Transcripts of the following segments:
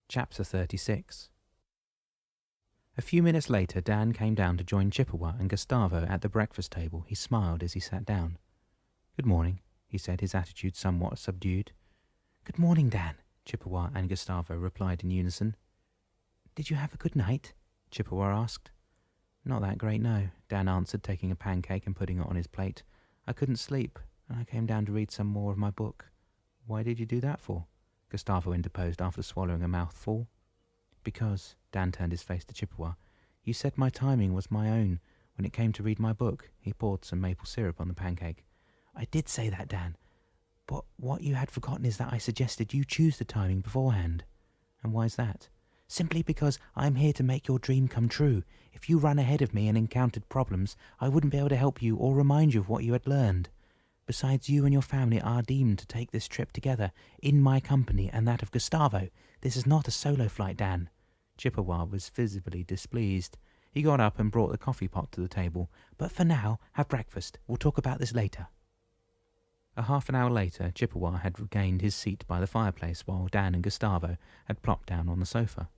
Chapter 36. A few minutes later, Dan came down to join Chippewa and Gustavo at the breakfast table. He smiled as he sat down. "Good morning," he said, his attitude somewhat subdued. "Good morning, Dan," Chippewa and Gustavo replied in unison. "Did you have a good night?" Chippewa asked. "Not that great, no," Dan answered, taking a pancake and putting it on his plate. "I couldn't sleep, and I came down to read some more of my book." "Why did you do that for?" Gustavo interposed after swallowing a mouthful. "Because," Dan turned his face to Chippewa, "you said my timing was my own when it came to read my book." He poured some maple syrup on the pancake. "I did say that, Dan, but what you had forgotten is that I suggested you choose the timing beforehand." "And why's that?" "Simply because I'm here to make your dream come true. If you ran ahead of me and encountered problems, I wouldn't be able to help you or remind you of what you had learned. Besides, you and your family are deemed to take this trip together, in my company and that of Gustavo. This is not a solo flight, Dan." Chippewa was visibly displeased. He got up and brought the coffee pot to the table. "But for now, have breakfast. We'll talk about this later." A half an hour later, Chippewa had regained his seat by the fireplace while Dan and Gustavo had plopped down on the sofa.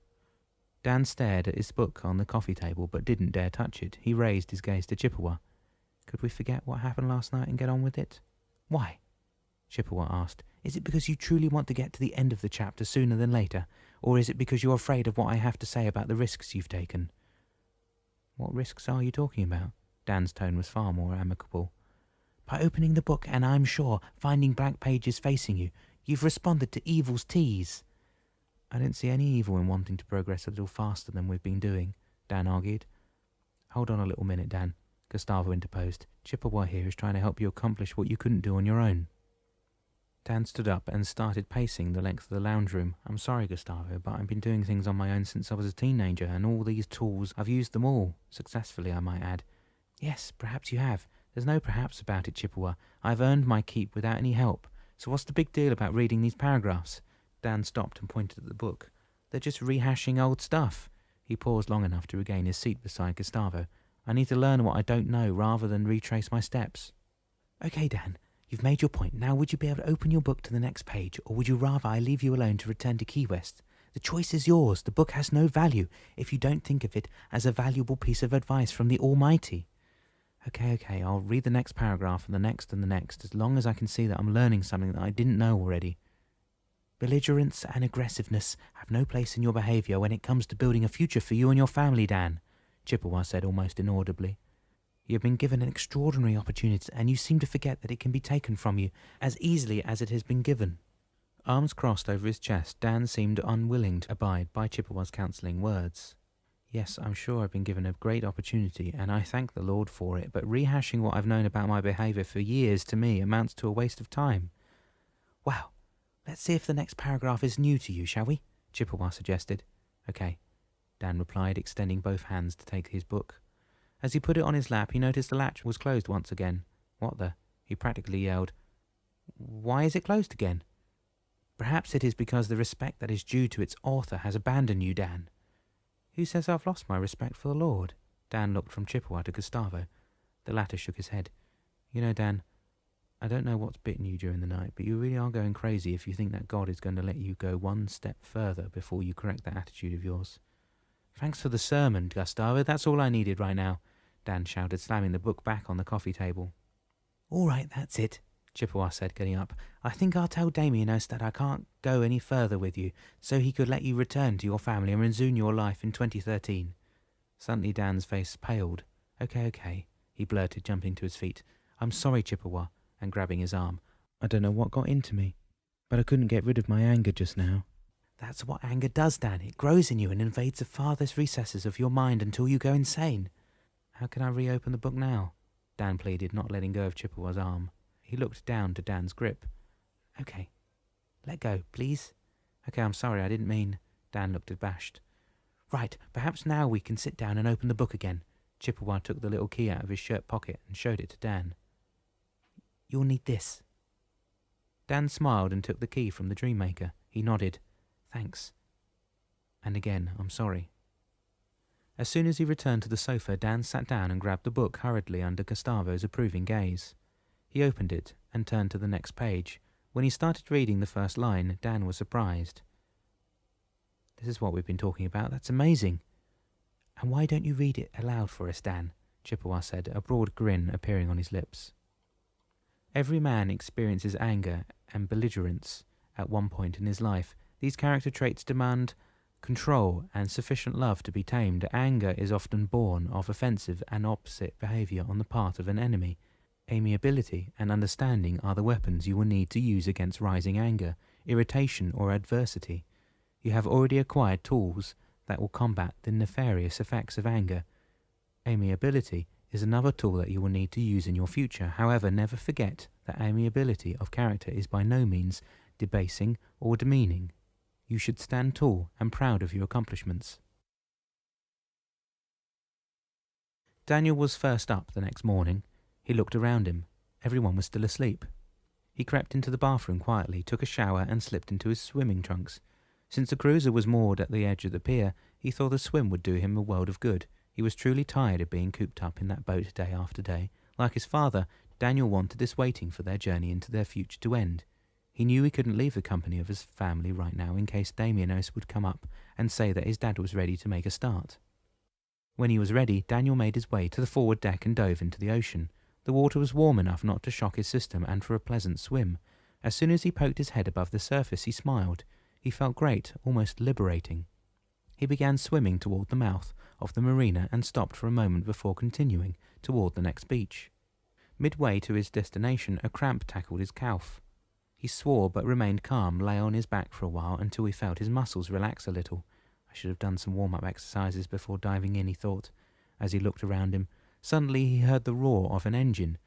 Dan stared at his book on the coffee table but didn't dare touch it. He raised his gaze to Chippewa. "Could we forget what happened last night and get on with it?" "Why?" Chippewa asked. "Is it because you truly want to get to the end of the chapter sooner than later, or is it because you're afraid of what I have to say about the risks you've taken?" "What risks are you talking about?" Dan's tone was far more amicable. "By opening the book and, I'm sure, finding blank pages facing you, you've responded to evil's tease." "I didn't see any evil in wanting to progress a little faster than we've been doing," Dan argued. "Hold on a little minute, Dan," Gustavo interposed. "Chippewa here is trying to help you accomplish what you couldn't do on your own." Dan stood up and started pacing the length of the lounge room. "I'm sorry, Gustavo, but I've been doing things on my own since I was a teenager, and all these tools, I've used them all. Successfully, I might add." "Yes, perhaps you have. There's no perhaps about it, Chippewa. I've earned my keep without any help. So what's the big deal about reading these paragraphs?" Dan stopped and pointed at the book. "They're just rehashing old stuff." He paused long enough to regain his seat beside Gustavo. "I need to learn what I don't know rather than retrace my steps." "Okay, Dan, you've made your point. Now would you be able to open your book to the next page, or would you rather I leave you alone to return to Key West? The choice is yours. The book has no value if you don't think of it as a valuable piece of advice from the Almighty." Okay, I'll read the next paragraph and the next, as long as I can see that I'm learning something that I didn't know already. "Belligerence and aggressiveness have no place in your behavior when it comes to building a future for you and your family, Dan," Chippewa said almost inaudibly. "You have been given an extraordinary opportunity, and you seem to forget that it can be taken from you as easily as it has been given." Arms crossed over his chest, Dan seemed unwilling to abide by Chippewa's counselling words. "Yes, I'm sure I've been given a great opportunity, and I thank the Lord for it, but rehashing what I've known about my behaviour for years to me amounts to a waste of time." "Wow, let's see if the next paragraph is new to you, shall we?" Chippewa suggested. "Okay," Dan replied, extending both hands to take his book. As he put it on his lap, he noticed the latch was closed once again. "What the?" he practically yelled. "Why is it closed again?" "Perhaps it is because the respect that is due to its author has abandoned you, Dan." "Who says I've lost my respect for the Lord?" Dan looked from Chippewa to Gustavo. The latter shook his head. "You know, Dan, I don't know what's bitten you during the night, but you really are going crazy if you think that God is going to let you go one step further before you correct that attitude of yours." "Thanks for the sermon, Gustavo. That's all I needed right now," Dan shouted, slamming the book back on the coffee table. "All right, that's it," Chippewa said, getting up. "I think I'll tell Damianos that I can't go any further with you, so he could let you return to your family and resume your life in 2013. Suddenly Dan's face paled. Okay, he blurted, jumping to his feet. "I'm sorry, Chippewa," and grabbing his arm. "I don't know what got into me, but I couldn't get rid of my anger just now." "That's what anger does, Dan. It grows in you and invades the farthest recesses of your mind until you go insane." "How can I reopen the book now?" Dan pleaded, not letting go of Chippewa's arm. He looked down to Dan's grip. "Okay, let go, please." "Okay, I'm sorry, I didn't mean..." Dan looked abashed. "Right, perhaps now we can sit down and open the book again." Chippewa took the little key out of his shirt pocket and showed it to Dan. "You'll need this." Dan smiled and took the key from the dream maker. He nodded. "Thanks. And again, I'm sorry." As soon as he returned to the sofa, Dan sat down and grabbed the book hurriedly under Gustavo's approving gaze. He opened it and turned to the next page. When he started reading the first line, Dan was surprised. This is what we've been talking about. That's amazing. And why don't you read it aloud for us, Dan? Chippewa said, a broad grin appearing on his lips. Every man experiences anger and belligerence at one point in his life. These character traits demand control and sufficient love to be tamed. Anger is often born of offensive and opposite behavior on the part of an enemy. Amiability and understanding are the weapons you will need to use against rising anger, irritation, or adversity. You have already acquired tools that will combat the nefarious effects of anger. Amiability is another tool that you will need to use in your future. However, never forget that amiability of character is by no means debasing or demeaning. You should stand tall and proud of your accomplishments. Daniel was first up the next morning. He looked around him. Everyone was still asleep. He crept into the bathroom quietly, took a shower, and slipped into his swimming trunks. Since the cruiser was moored at the edge of the pier, he thought a swim would do him a world of good. He was truly tired of being cooped up in that boat day after day. Like his father, Daniel wanted this waiting for their journey into their future to end. He knew he couldn't leave the company of his family right now in case Damianos would come up and say that his dad was ready to make a start. When he was ready, Daniel made his way to the forward deck and dove into the ocean. The water was warm enough not to shock his system and for a pleasant swim. As soon as he poked his head above the surface, he smiled. He felt great, almost liberating. He began swimming toward the mouth of the marina and stopped for a moment before continuing toward the next beach. Midway to his destination, a cramp tackled his calf. He swore but remained calm, lay on his back for a while until he felt his muscles relax a little. I should have done some warm-up exercises before diving in, he thought, as he looked around him. Suddenly he heard the roar of an engine.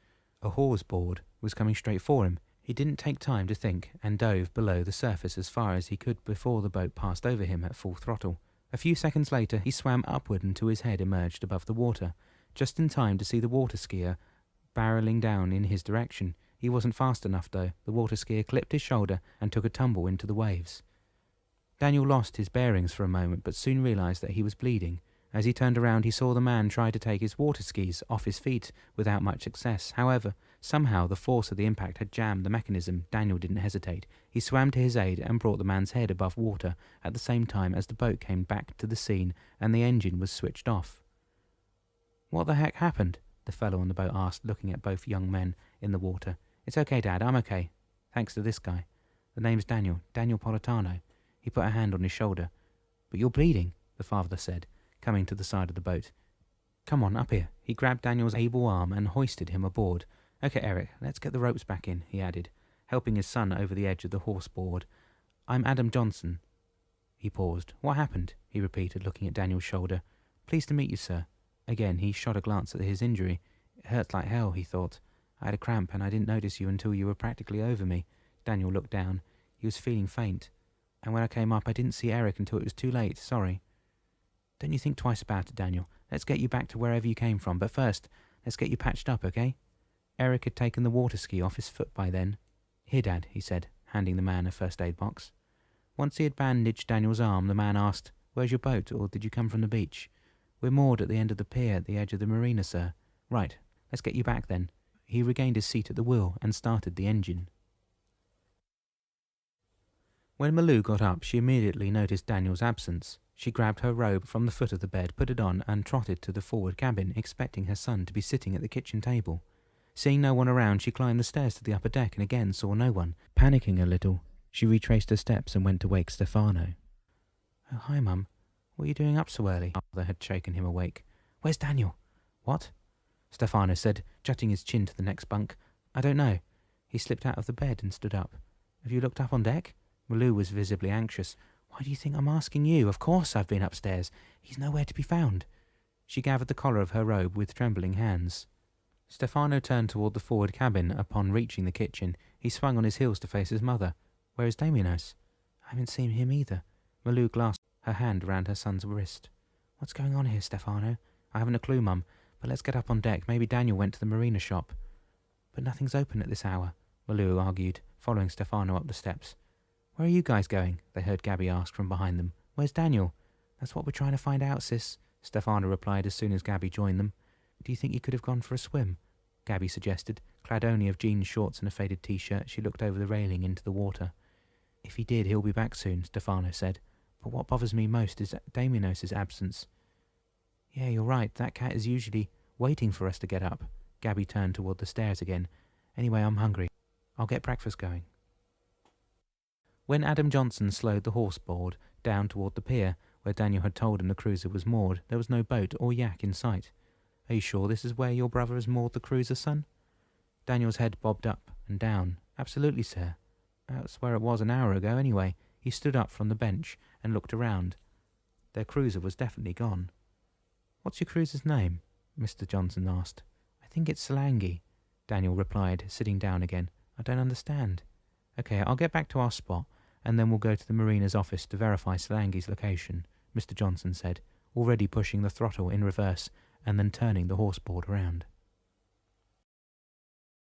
A hawse board was coming straight for him. He didn't take time to think and dove below the surface as far as he could before the boat passed over him at full throttle. A few seconds later he swam upward until his head emerged above the water, just in time to see the water skier barreling down in his direction. He wasn't fast enough though. The water skier clipped his shoulder and took a tumble into the waves. Daniel lost his bearings for a moment but soon realized that he was bleeding. As he turned around, he saw the man try to take his water skis off his feet without much success. However, somehow the force of the impact had jammed the mechanism. Daniel didn't hesitate. He swam to his aid and brought the man's head above water at the same time as the boat came back to the scene and the engine was switched off. "What the heck happened?" the fellow on the boat asked, looking at both young men in the water. "It's okay, Dad. I'm okay. Thanks to this guy. The name's Daniel Politano." He put a hand on his shoulder. "But you're bleeding," the father said, coming to the side of the boat. "Come on, up here." He grabbed Daniel's able arm and hoisted him aboard. "Okay, Eric, let's get the ropes back in," he added, helping his son over the edge of the horse board. "I'm Adam Johnson." He paused. "What happened?" he repeated, looking at Daniel's shoulder. "Pleased to meet you, sir." Again, he shot a glance at his injury. "It hurts like hell," he thought. "I had a cramp and I didn't notice you until you were practically over me." Daniel looked down. He was feeling faint. "And when I came up, I didn't see Eric until it was too late. Sorry." "Don't you think twice about it, Daniel. Let's get you back to wherever you came from. But first, let's get you patched up, okay?" Eric had taken the water ski off his foot by then. "Here, Dad," he said, handing the man a first aid box. Once he had bandaged Daniel's arm, the man asked, "Where's your boat, or did you come from the beach?" "We're moored at the end of the pier at the edge of the marina, sir." "Right, let's get you back then." He regained his seat at the wheel and started the engine. When Malou got up, she immediately noticed Daniel's absence. She grabbed her robe from the foot of the bed, put it on, and trotted to the forward cabin, expecting her son to be sitting at the kitchen table. Seeing no one around, she climbed the stairs to the upper deck and again saw no one. Panicking a little, she retraced her steps and went to wake Stefano. "Oh, hi, Mum. What are you doing up so early?" Father had shaken him awake. "Where's Daniel?" "What?" Stefano said, jutting his chin to the next bunk. "I don't know. He slipped out of the bed and stood up. Have you looked up on deck?" Malou was visibly anxious. "Why do you think I'm asking you? Of course I've been upstairs. He's nowhere to be found." She gathered the collar of her robe with trembling hands. Stefano turned toward the forward cabin. Upon reaching the kitchen, he swung on his heels to face his mother. "Where is Damianos?" "I haven't seen him either." Malou clasped her hand around her son's wrist. "What's going on here, Stefano?" "I haven't a clue, Mum, but let's get up on deck. Maybe Daniel went to the marina shop." "But nothing's open at this hour," Malou argued, following Stefano up the steps. "Where are you guys going?" they heard Gabby ask from behind them. "Where's Daniel?" "That's what we're trying to find out, sis," Stefano replied as soon as Gabby joined them. "Do you think you could have gone for a swim?" Gabby suggested. Clad only of jeans, shorts and a faded t-shirt, she looked over the railing into the water. "If he did, he'll be back soon," Stefano said. But what bothers me most is Damianos' absence. Yeah, you're right, that cat is usually waiting for us to get up. Gabby turned toward the stairs again. Anyway, I'm hungry. I'll get breakfast going. When Adam Johnson slowed the horseboard down toward the pier, where Daniel had told him the cruiser was moored, there was no boat or yak in sight. Are you sure this is where your brother has moored the cruiser, son? Daniel's head bobbed up and down. Absolutely, sir. That's where it was an hour ago, anyway. He stood up from the bench and looked around. Their cruiser was definitely gone. What's your cruiser's name? Mr. Johnson asked. I think it's Salangi, Daniel replied, sitting down again. I don't understand. Okay, I'll get back to our spot, and then we'll go to the mariner's office to verify Salangi's location, Mr. Johnson said, already pushing the throttle in reverse and then turning the horseboard around.